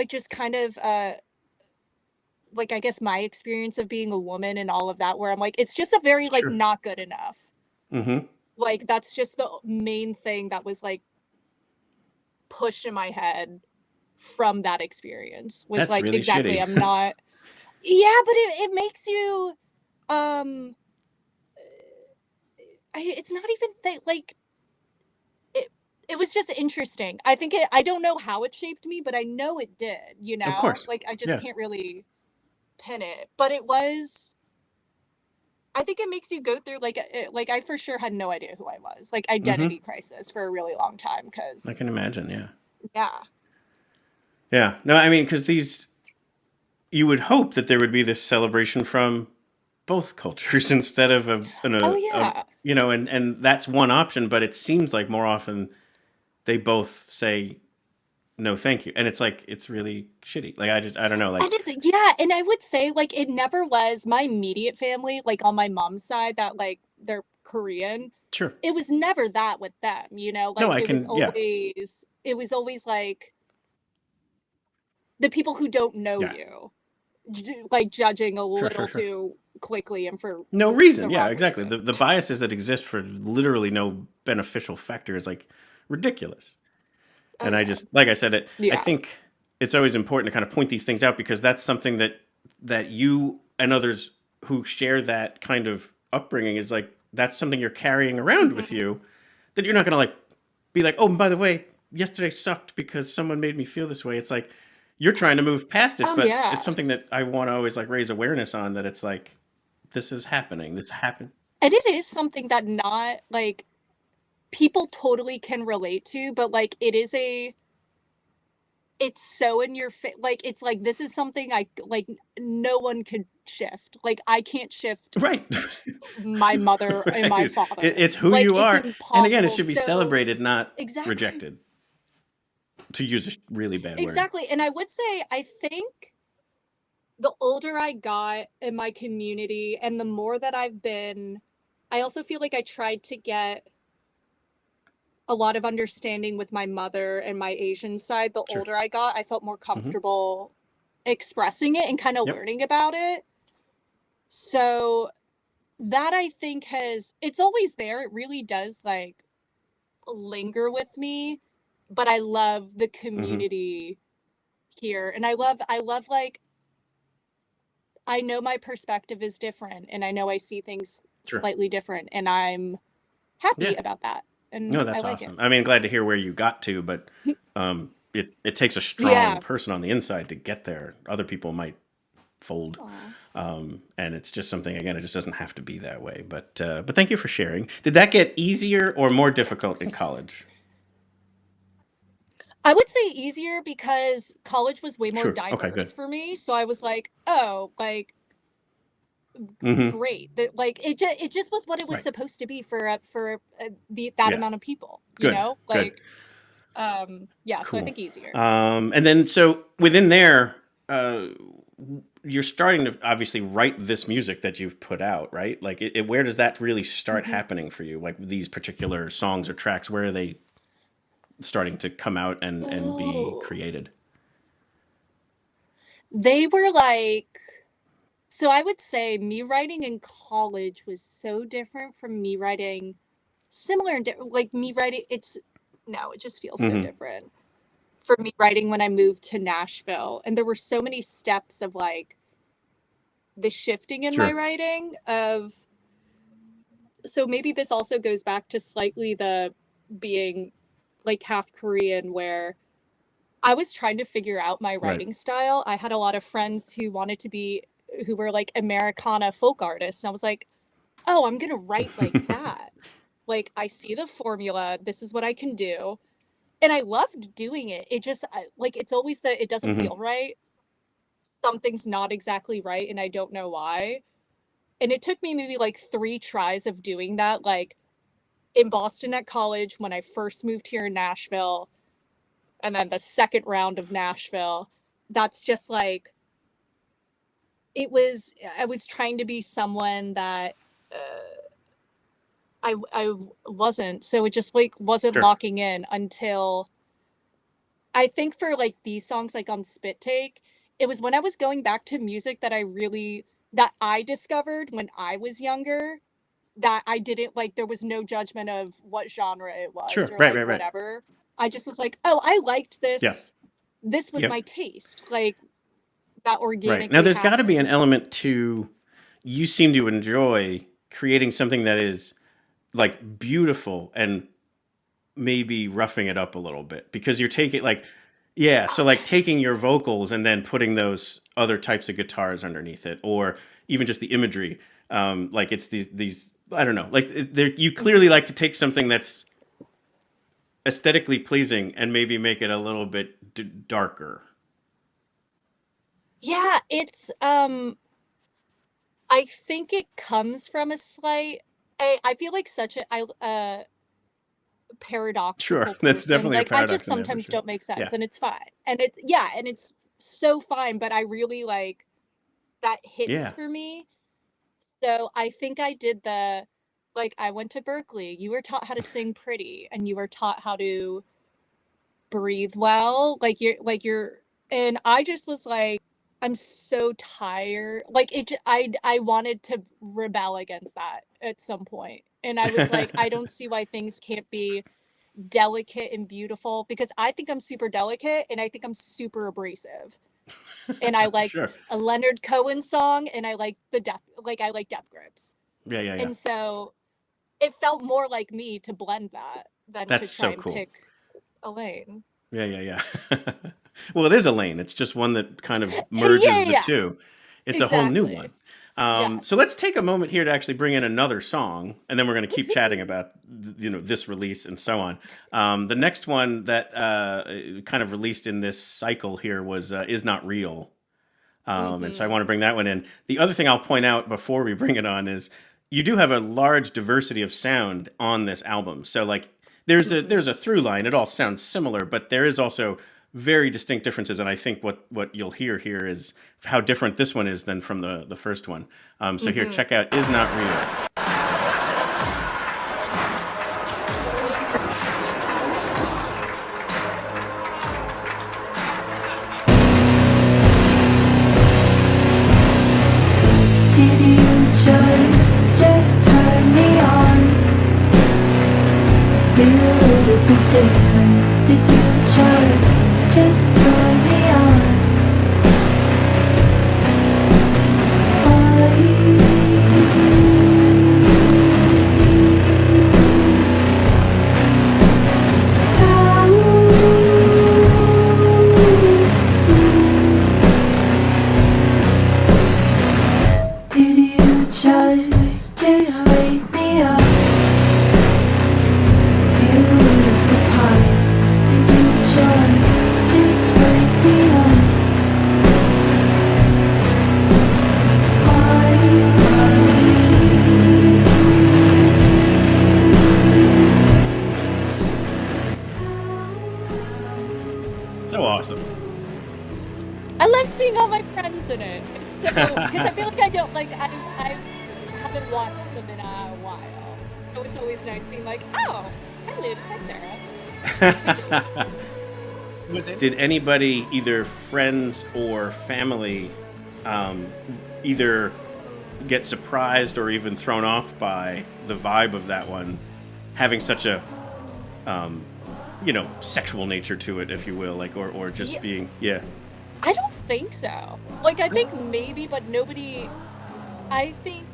just kind of like I guess my experience of being a woman and all of that, where I'm like, it's just a very like not good enough.
Mm-hmm.
Like that's just the main thing that was like pushed in my head from that experience, was that's like really exactly shitty. I'm not yeah, but it makes you it's not even like it was just interesting. I think I don't know how it shaped me, but I know it did, you know?
Of course.
Like I just can't really pin it. But it was I think it makes you go through like I for sure had no idea who I was, like
Mm-hmm.
identity crisis for a really long time
I
because
can imagine. Yeah.
yeah.
Yeah. No, I mean, because you would hope that there would be this celebration from both cultures instead of
Oh yeah.
and that's one option, but it seems like more often they both say no, thank you, and it's like it's really shitty. Like I don't know, like
And it's yeah, and I would say like it never was my immediate family, like on my mom's side that like they're Korean.
sure,
It was never that with them,
no,
like
I can, yeah,
it was always like the people who don't know
yeah,
you like judging a
sure, sure,
little
sure.
too quickly and for
No
the
reason, yeah,
wrong
exactly.
reason.
The biases that exist for literally no beneficial factor is like ridiculous.
Oh
And I
yeah.
just, like I said, I
Yeah.
think it's always important to kind of point these things out because that's something that you and others who share that kind of upbringing is like that's something you're carrying around with
Mhm.
you that you're not going to like be like, oh, and by the way, yesterday sucked because someone made me feel this way. It's like you're trying to move past it,
Oh
but
yeah.
it's something that I want to always like raise awareness on that it's like this is happening. This happened.
And it is something that not like people totally can relate to, but like it's so in your face. Like it's like this is something I like no one could shift. Like I can't shift
Right.
my mother and my
Right.
father.
It's who
Like
you
it's
are. And again, it
impossible.
should be
So
celebrated, not
exactly.
rejected, to use a really bad word.
Exactly. And I would say I think the older I got in my community and the more that I've been, I also feel like I tried to get a lot of understanding with my mother and my Asian side. The
Sure.
older I got, I felt more
Hmm.
comfortable expressing it and kind of
Yep.
learning about it. So that I think it's always there. It really does like linger with me, but I love the
Hmm.
community here. And I love like, I know my perspective is different and I know I see things
Sure.
slightly different and I'm happy
Yeah.
about that. And
No,
I
that's
like
awesome. I mean, glad to hear where you got to, but it takes a
it.
strong
Yeah.
person on the inside to get there. Other people might fold.
Aw.
And it's just something, again, it just doesn't have to be that way. But thank you for sharing. Did that get easier or more difficult in college?
I would say easier because college was way more
Sure. Okay, good.
diverse for me. So I was like, oh, like
Hmm.
great. That like it just was what it was
Right.
supposed to be for that
Yeah.
amount of people,
Good.
Good.
Good.
Yeah, so I
Cool.
think easier.
And then so within there, you're starting to obviously write this music that you've put out, right? Like, where does that really start
Mhm.
happening for you? Like these particular songs or tracks, where are they starting to come out and be
Oh,
created?
they were like so I would say me writing in college was so different from me writing similar and like me writing it's no, it just feels so
Hmm.
different for me writing when I moved to Nashville. And there were so many steps of like the shifting in my
Sure.
writing of so maybe this also goes back to slightly the being like half Korean where I was trying to figure out my
Right.
writing style. I had a lot of friends who were like Americana folk artists. And I was like, oh, I'm going to write like that. Like, I see the formula. This is what I can do. And I loved doing it. It just, like, it's always that it doesn't
Hmm.
feel right. Something's not exactly right. And I don't know why. And it took me maybe like 3 tries of doing that. Like, in Boston at college, when I first moved here in Nashville, and then the second round of Nashville, that's just like, I was trying to be someone that I wasn't. So it just like wasn't
Sure.
locking in until I think for like these songs, like on Spittake, it was when I was going back to music that I discovered when I was younger that I didn't like, there was no judgment of what genre it was
Sure.
or
Right.
like
Right. Right.
whatever. I just was like, oh, I liked
Yeah.
this. This was
Yep.
my taste. Like that
Right. Now,
organically
there's got to be an
happened.
element to you seem to enjoy creating something that is like beautiful and maybe roughing it up a little bit because you're taking like, yeah, so
Oh,
like taking your vocals and then putting those other types of guitars underneath it, or even just the imagery. Like it's these I don't know, like you clearly like to take something that's aesthetically pleasing and maybe make it a little bit darker.
Yeah, it's I think it comes from a slight I feel like such a paradoxical
Sure,
person.
that's definitely a
Like I
paradox
just
in there for
sometimes
sure.
don't make
Yeah.
sense and it's fine. And it's so fine, but I really like that hits
Yeah.
for me. So I think I did like I went to Berkeley. You were taught how to sing pretty and you were taught how to breathe well. You're and I just was like I'm so tired. Like I wanted to rebel against that at some point. And I was like I don't see why things can't be delicate and beautiful because I think I'm super delicate and I think I'm super abrasive. And I like
Sure.
a Leonard Cohen song and I like I like Death Grips.
Yeah.
And so it felt more like me to blend that than
That's
to try
so
and
cool.
pick a lane.
Yeah. Well, it is a lane. It's just one that kind of merges the two. It's a whole new one.
Yes.
So let's take a moment here to actually bring in another song, and then we're going to keep chatting about this release and so on. The next one that kind of released in this cycle here was "Is Not Real," and so I want to bring that one in. The other thing I'll point out before we bring it on is you do have a large diversity of sound on this album. So like there's a through line. It all sounds similar, but there is also very distinct differences, and I think what you'll hear here is how different this one is than from the first one. So here, check out "Is Not Real."
Did you just turn me on? I feel a little bit different. Did you just turn me on? Did you just wake me up? Feel a little bit high. Did you just wake me up?
So awesome.
I love seeing all my friends in it. It's so because I feel like I don't like I haven't watched them in a while, so it's always nice being like, oh, hi Luke, hi Sarah.
Did anybody, either friends or family, either get surprised or even thrown off by the vibe of that one, having such a, sexual nature to it, if you will, like, or just being,
I don't think so. Like I think maybe, but nobody. I think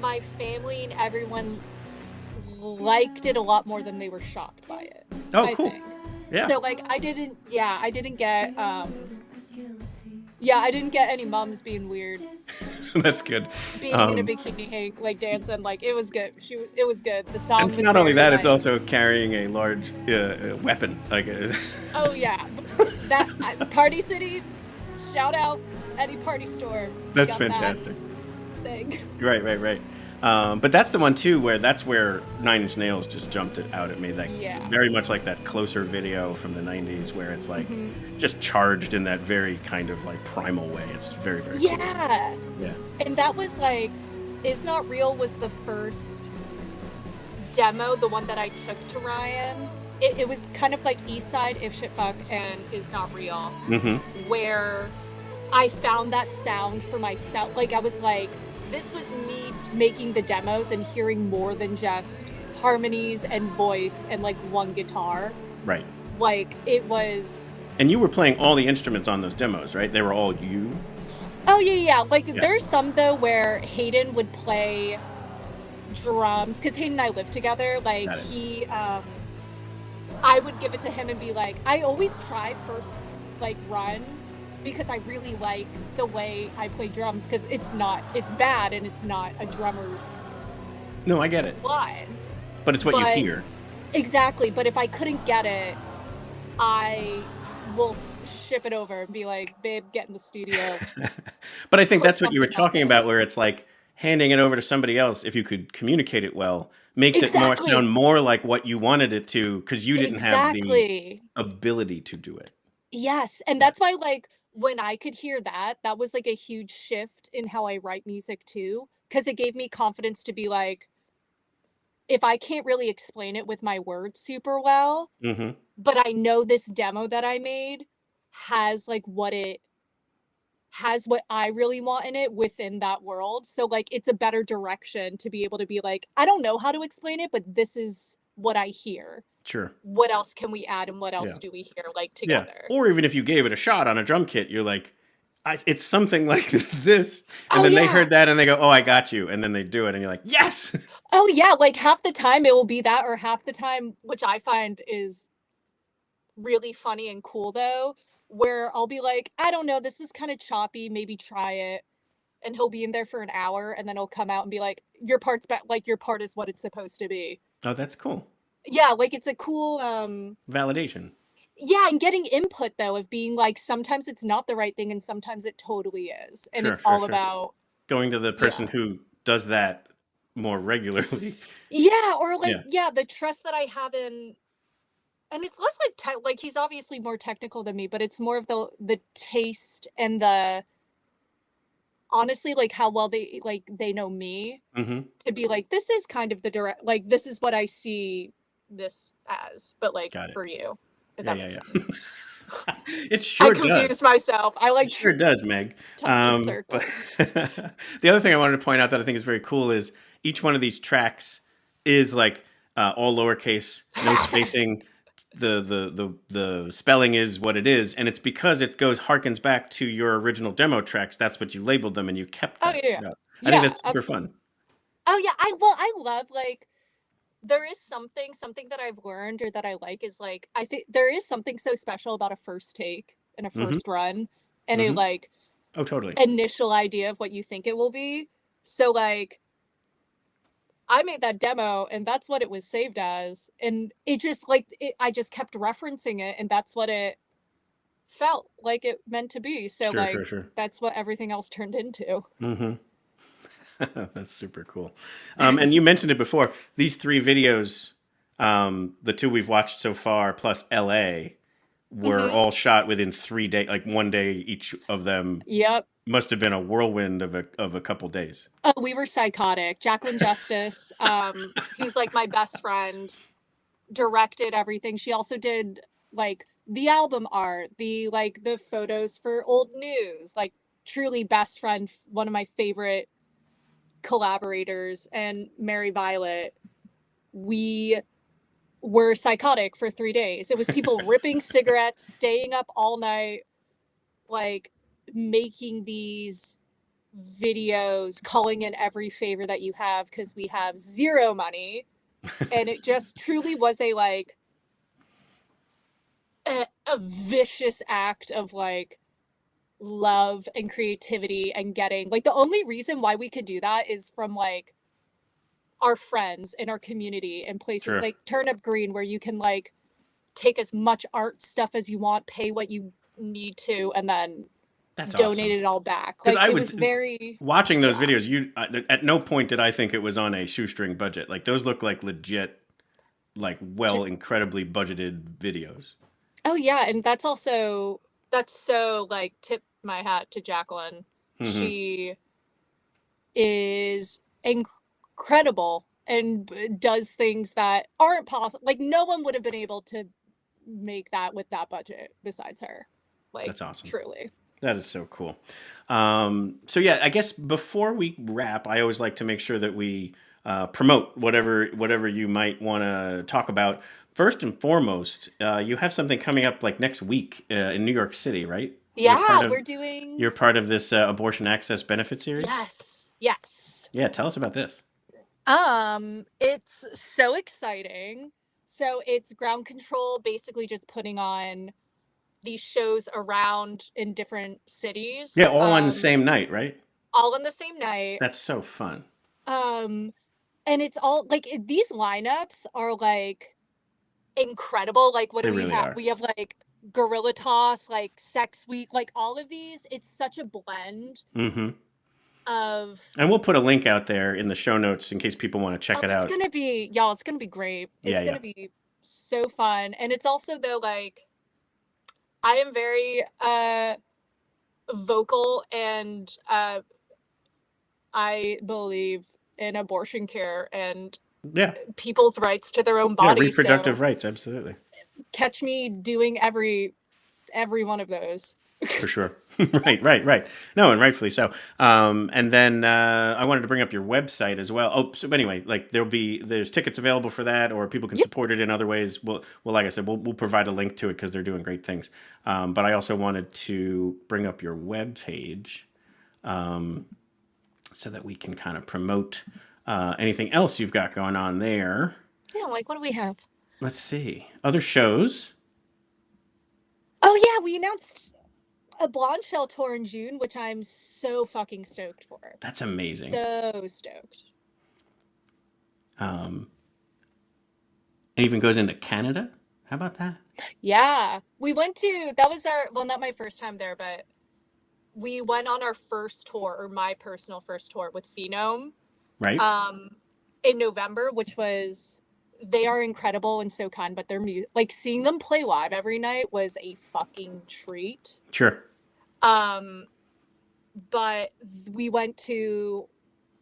my family and everyone liked it a lot more than they were shocked by it.
Oh,
I
cool.
think.
Yeah.
So like I didn't get any moms being weird,
That's good.
being in a bikini, like dancing. Like it was good. It was good. The song
And
was
it's not only
very,
that, it's
like-
also carrying a large weapon. Like,
Oh yeah, that Party City. Shout out any party store.
that's
got that
fantastic.
thing.
Right. But that's the one too that's where 9 Inch Nails just jumped it out at me. Like
Yeah.
very much like that Closer video from the 90s, where it's like just charged in that very kind of like primal way. It's very cool.
Yeah.
Yeah.
And that was like, Is Not Real was the first demo, the one that I took to Ryan. It was kind of like East Side, If Shit Fuck, and Is Not Real, where I found that sound for myself. Like I was like, this was me making the demos and hearing more than just harmonies and voice and like one guitar.
Right.
Like it was.
And you were playing all the instruments on those demos, right? They were all you?
Oh yeah. Like there's some though where Hayden would play drums because Hayden and I live together. Like he, I would give it to him and be like, I always try first like run, because I really like the way I play drums, because it's bad and it's not a drummer's
No, I get it.
line.
But it's what you
But-
hear.
Exactly, but if I couldn't get it, I will ship it over and be like, babe, get in the studio.
But I think
Put
that's what you were
something on
talking about,
this.
where it's like handing it over to somebody else, if you could communicate it well, makes it more
Exactly.
sound more like what you wanted it to, because you didn't have the
Exactly.
ability to do it.
Yes, and that's why, like, when I could hear that, that was like a huge shift in how I write music too, because it gave me confidence to be like, if I can't really explain it with my words super well,
Hmm.
but I know this demo that I made has like what I really want in it within that world. So like it's a better direction to be able to be like, I don't know how to explain it, but this is what I hear.
Sure.
What else can we add and what else
Yeah.
do we hear like
Yeah.
together?
Or even if you gave it a shot on a drum kit, you're like, it's something like this. And
Oh,
then they
yeah.
heard that and they go, oh, I got you. And then they do it. And you're like, yes.
Oh yeah, like half the time it will be that, or half the time, which I find is really funny and cool though, where I'll be like, I don't know, this was kind of choppy, maybe try it. And he'll be in there for an hour and then he'll come out and be like, your part's like your part is what it's supposed to be.
Oh, that's cool.
Yeah, like it's a cool
Validation.
yeah, and getting input though of being like, sometimes it's not the right thing and sometimes it totally is. And
Sure,
it's
sure,
all
sure.
about
Going to the person who does that more regularly.
yeah, or like
Yeah.
the trust that I have in, and it's less like like he's obviously more technical than me, but it's more of the taste and the honestly like how well they know me
Hmm.
to be like, this is kind of the direct, like this is what I see this as, but like
Got it.
for you, if
Yeah,
that
yeah,
makes
yeah.
sense.
It sure
I confused
does.
myself. I like
It sure does, Meg.
talking in
But
circles.
the other thing I wanted to point out that I think is very cool is each one of these tracks is like all lowercase, no spacing. The spelling is what it is, and it's because it harkens back to your original demo tracks. That's what you labeled them, and you kept
Oh
that.
yeah,
I think that's super fun.
Oh yeah, I love like, there is something that I've learned or that I like is like, I think there is something so special about a first take and a
Mhm.
first run and a
Mhm.
like
Oh, totally.
initial idea of what you think it will be. So like I made that demo and that's what it was saved as, and it just like I just kept referencing it and that's what it felt like it meant to be. So
Sure,
like
sure, sure.
that's what everything else turned into.
Hmm. That's super cool. And you mentioned it before. These 3 videos, the 2 we've watched so far, plus LA, were
Mhm.
all shot within 3 days, like 1 day each of them.
Yep.
Must have been a whirlwind of a couple days.
We were psychotic. Jacqueline Justice, who's like my best friend, directed everything. She also did like the album art, the photos for old news, like truly best friend, one of my favorite collaborators. And Mary Violet, we were psychotic for 3 days. It was people ripping cigarettes, staying up all night, like making these videos, calling in every favor that you have because we have zero money. And it just truly was a like a vicious act of like love and creativity, and getting like, the only reason why we could do that is from like our friends in our community and places
Sure.
like Turnip Green, where you can like take as much art stuff as you want, pay what you need to, and then
That's
donate
awesome.
it all back.
'Cause
Like
I
it
would-
was very
Watching those videos, at no point did I think it was on a shoestring budget. Like those look like legit, like incredibly budgeted videos.
oh yeah, and that's so like, tip my hat to Jacqueline.
Mhm.
She is incredible and does things that aren't possible. Like no one would have been able to make that with that budget besides her. Like
That's awesome.
truly.
That is so cool. So yeah, I guess before we wrap, I always like to make sure that we promote whatever you might want to talk about. First and foremost, you have something coming up like next week in New York City, right?
Yeah, we're doing.
You're part of this abortion access benefit series.
Yes.
Yeah, tell us about this.
It's so exciting. So it's ground control, basically just putting on these shows around in different cities.
Yeah, all on the same night, right?
All on the same night.
That's so fun.
And it's all like these lineups are like incredible. Like what
They
do we
really
have?
are.
We have like Gorilla Toss, like Sex Week, like all of these. It's such a blend
Mm-hmm.
of.
And we'll put a link out there in the show notes in case people want to check it
It's
out.
gonna be, y'all. It's gonna be great. It's
Yeah,
gonna be so fun, and it's also though like I am very vocal, and I believe in abortion care and
Yeah.
people's rights to their own
Yeah,
body.
reproductive
so
rights, absolutely.
catch me doing every one of those.
For sure. Right. No, and rightfully so. And then I wanted to bring up your website as well. Oh, so anyway, like there's tickets available for that, or people can support it in other ways. Well, like I said, we'll provide a link to it because they're doing great things. But I also wanted to bring up your webpage so that we can kind of promote anything else you've got going on there.
Yeah, like what do we have?
Let's see. Other shows.
Oh yeah, we announced a Blonde Shell tour in June, which I'm so fucking stoked for.
That's amazing.
So stoked.
It even goes into Canada. How about that?
Yeah, we went to, that was our, well, not my first time there, but we went on our first tour, or my personal first tour with Phenome
Right.
in November, which was, they are incredible and so kind, but their music, like seeing them play live every night was a fucking treat.
Sure.
But we went to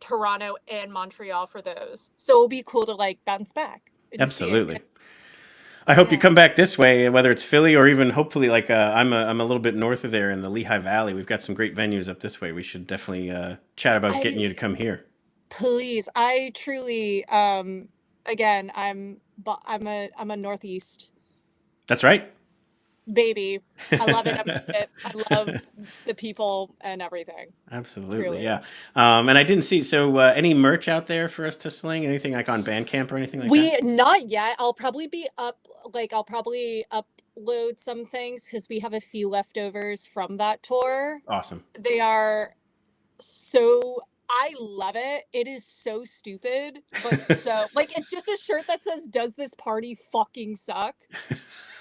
Toronto and Montreal for those, so it'll be cool to like bounce back. And see it.
Absolutely. I hope you come back this way, whether it's Philly or even hopefully like I'm a little bit north of there in the Lehigh Valley. We've got some great venues up this way. We should definitely chat about getting you to come here.
Please, I truly, again, I'm a Northeast
That's right.
baby. I love it. I love the people and everything.
Absolutely,
Truly.
yeah. And I didn't see, so any merch out there for us to sling? Anything like on Bandcamp or anything like that?
Not yet. I'll probably upload some things because we have a few leftovers from that tour.
Awesome.
They are so, I love it. It is so stupid, but so like it's just a shirt that says, "Does this party fucking suck?"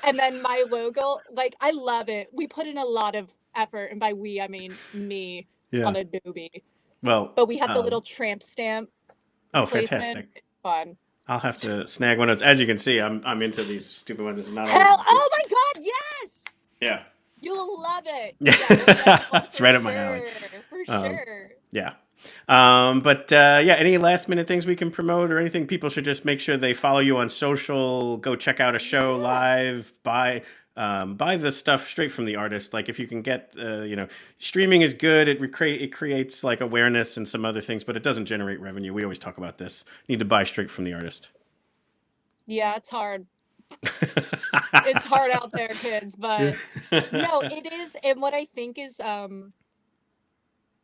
And then my logo, like I love it. We put in a lot of effort, and by we I mean me on Adobe.
Well,
But we have the little tramp stamp placement.
Fantastic.
It's fun.
I'll have to snag one of those. As you can see, I'm into these stupid ones. It's not
Hell, oh my god, yes!
Yeah.
You'll love it.
It's right up my alley.
For sure.
Yeah. Any last minute things we can promote or anything? People should just make sure they follow you on social, go check out a show live, buy the stuff straight from the artist. Like if you can get, streaming is good. It creates like awareness and some other things, but it doesn't generate revenue. We always talk about this. You need to buy straight from the artist.
Yeah, it's hard. It's hard out there, kids, but no, it is. And what I think is,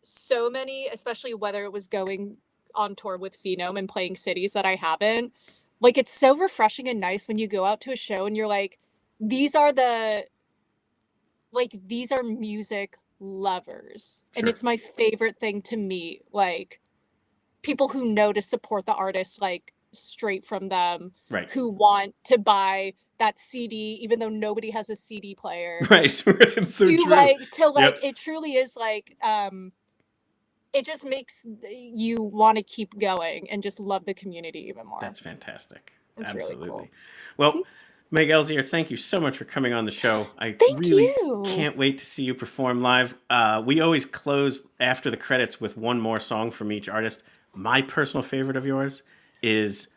so many, especially whether it was going on tour with Phenome and playing cities that I haven't, like it's so refreshing and nice when you go out to a show and you're like, these are music lovers.
Sure.
And it's my favorite thing to meet, like people who know to support the artist, like straight from them,
Right.
who want to buy that CD, even though nobody has a CD player.
Right. It's so true.
Yep. It truly is like, it just makes you want to keep going and just love the community even more.
That's fantastic.
It's
Absolutely.
really cool.
Well, Meg Elsier, thank you so much for coming on the show. I
Thank
really
you.
can't wait to see you perform live. We always close after the credits with one more song from each artist. My personal favorite of yours is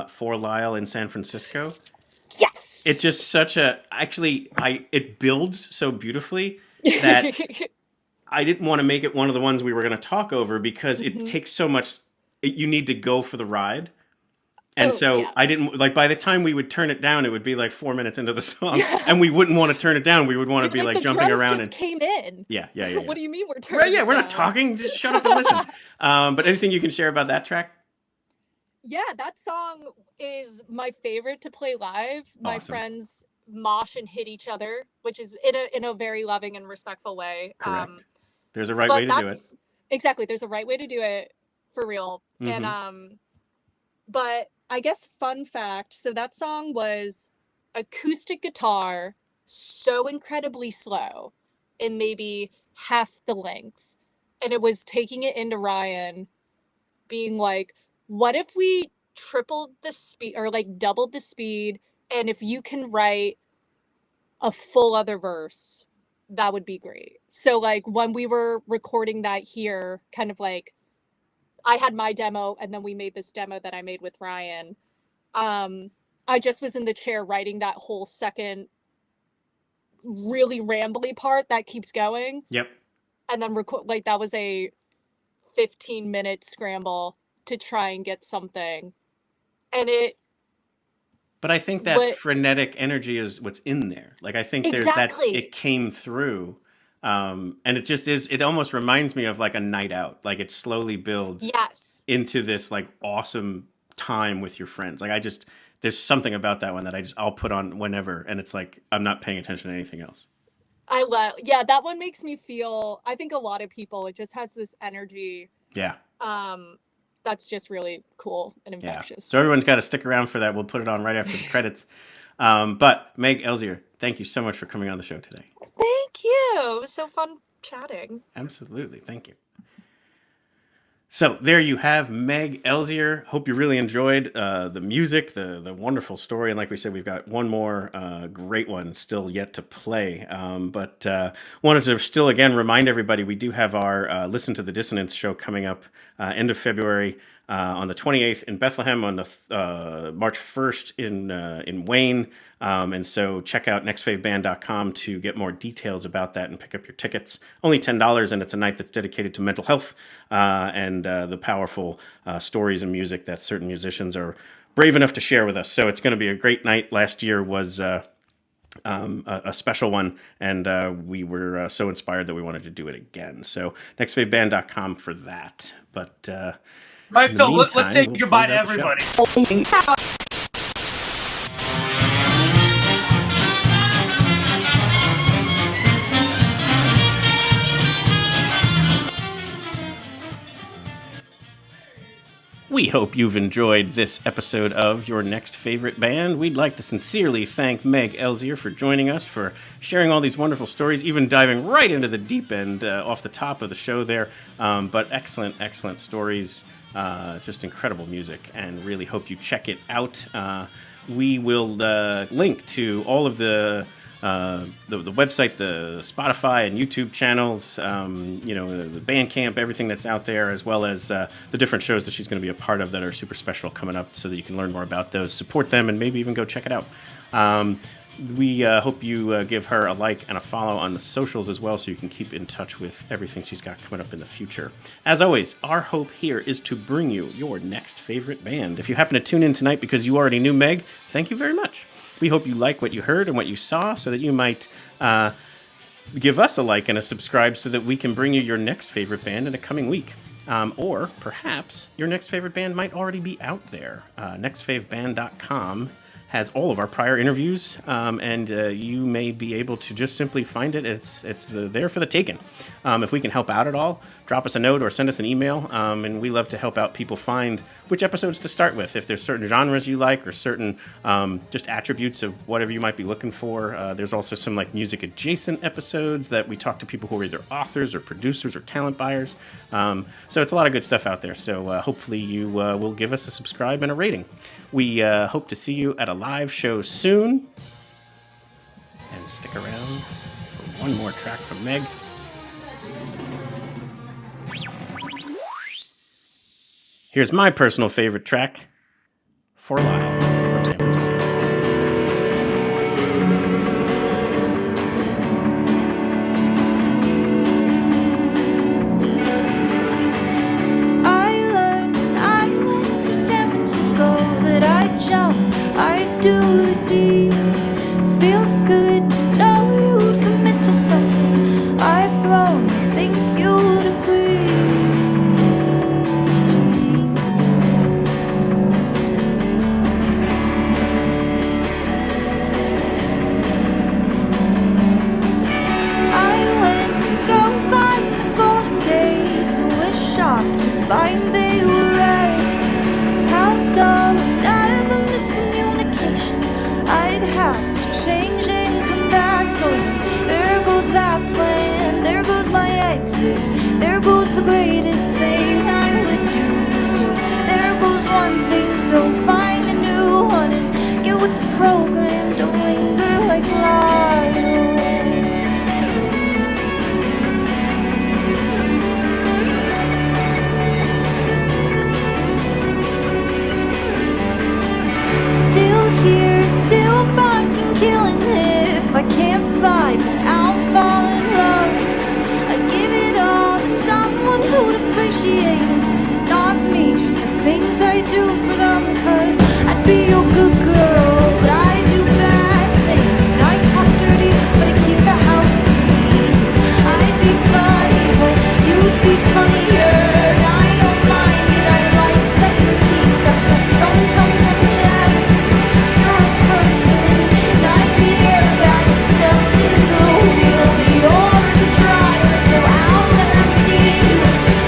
For Lyle in San Francisco.
Yes.
It's just such it builds so beautifully that I didn't want to make it one of the ones we were going to talk over because it takes so much. You need to go for the ride. And I didn't, like, by the time we would turn it down, it would be like 4 minutes into the song. And we wouldn't want to turn it down. We would want to be like jumping around.
Just came in.
Yeah.
What do you mean we're turning it
we're
down?
not talking. Just shut up and listen. But anything you can share about that track?
Yeah, that song is my favorite to play live. My
Awesome.
friends mosh and hit each other, which is in a very loving and respectful way.
Correct. There's a right way to do it.
Exactly. There's a right way to do it, for real.
Mm-hmm.
And but I guess fun fact, so that song was acoustic guitar, so incredibly slow, in maybe half the length. And it was taking it into Ryan, being like, what if we tripled the speed or like doubled the speed, and if you can write a full other verse, that would be great. So like when we were recording that here, kind of like I had my demo and then we made this demo that I made with Ryan. I just was in the chair writing that whole second really rambly part that keeps going.
Yep.
And then like that was a 15-minute scramble to try and get something. And
but I think that frenetic energy is what's in there. Like I think it came through. And it just is, it almost reminds me of like a night out. Like it slowly builds into this like awesome time with your friends. Like there's something about that one that I'll put on whenever. And it's like, I'm not paying attention to anything else.
That one makes me feel, I think a lot of people, it just has this energy.
Yeah.
That's just really cool and infectious.
Yeah. So everyone's got to stick around for that. We'll put it on right after the credits. But Meg Elsier, thank you so much for coming on the show today.
Thank you. It was so fun chatting.
Absolutely. Thank you. So there you have Meg Elsier. Hope you really enjoyed the music, the wonderful story. And like we said, we've got one more great one still yet to play. But wanted to still, again, remind everybody, we do have our Listen to the Dissonance show coming up end of February on the 28th in Bethlehem, on the March 1st in Wayne. And so check out nextfaveband.com to get more details about that and pick up your tickets. Only $10, and it's a night that's dedicated to mental health and the powerful stories and music that certain musicians are brave enough to share with us. So it's going to be a great night. Last year was a special one, and we were so inspired that we wanted to do it again. So nextfaveband.com for that. But
all right, Phil, let's say goodbye to everybody.
We hope you've enjoyed this episode of Your Next Favorite Band. We'd like to sincerely thank Meg Elsier for joining us, for sharing all these wonderful stories, even diving right into the deep end off the top of the show there. But excellent, excellent stories, just incredible music, and really hope you check it out. We will link to all of the website, the Spotify and YouTube channels, the Bandcamp, everything that's out there, as well as the different shows that she's going to be a part of that are super special coming up, so that you can learn more about those, support them, and maybe even go check it out. We hope you give her a like and a follow on the socials as well, so you can keep in touch with everything she's got coming up in the future. As always, our hope here is to bring you your next favorite band. If you happen to tune in tonight because you already knew Meg, thank you very much. We hope you like what you heard and what you saw, so that you might give us a like and a subscribe, so that we can bring you your next favorite band in a coming week. Or perhaps your next favorite band might already be out there. Nextfaveband.com has all of our prior interviews, and you may be able to just simply find it. It's there for the taking. If we can help out at all, drop us a note or send us an email, and we love to help out people find which episodes to start with. If there's certain genres you like, or certain just attributes of whatever you might be looking for. There's also some like music adjacent episodes that we talk to people who are either authors or producers or talent buyers. So it's a lot of good stuff out there. So hopefully you will give us a subscribe and a rating. We hope to see you at a live show soon. And stick around for one more track from Meg. Here's my personal favorite track, For Lyle, from San Francisco.
I learned when I went to San Francisco that I jump, I do the deed. Feels good to know you'd commit to something. I've grown, I think you'd agree. find they were right. How dull and out of miscommunication. I'd have to change and come back. So there goes that plan, there goes my exit, there goes the greatest thing I would do. So there goes one thing, so find a new one and get with the program. Don't linger like Lyle. Still here, still fucking killing it. If I can't fly, but I'll fall in love. I give it all to someone who'd appreciate it. Not me, just the things I do for them. Cause I'd be your good girl, but I do bad things. And I talk dirty, but I keep the house clean. I'd be funny, but you'd be funnier. And I don't mind it, I like second seats. I feel sometimes I'm jealous, cause you're a person. And I'd be airbag stuffed in the wheel. But you're the driver, so I'll never see you.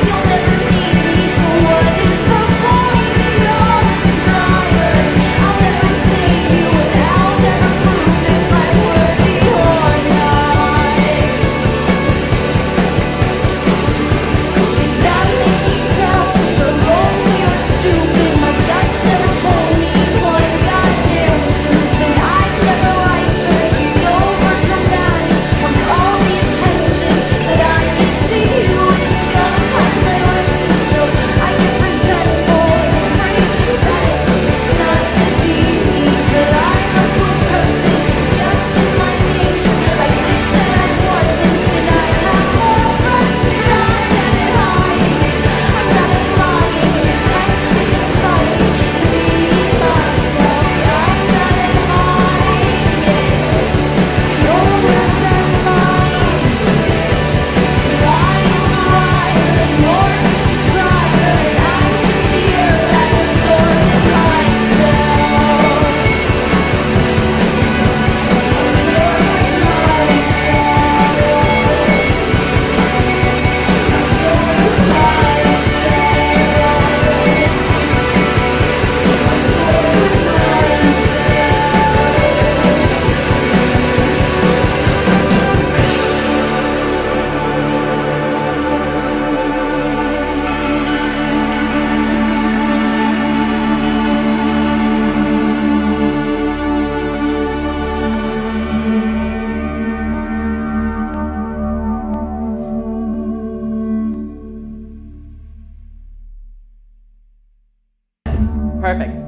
You'll never need me, so what is the point if you're the driver? I'll never save you, and I'll never prove if I'm worthy or not. Does that make me selfish or lonely or stupid? My guts never told me one goddamn truth. And I've never liked her, she's over dramatic, wants all the attention that I give to you. And sometimes I listen, so I get resentful and pretty pathetic. Not to be me, but I'm a cool person, it's just in my nature. I wish that I wasn't, and I have more friends, but I'm bad at hiding it. I'm bad at lying and texting and fighting and being myself. I'm bad at hiding it. You're worse at lying. And I is a liar, and you're just a driver, and I'm just the air that absorbed myself.
Perfect.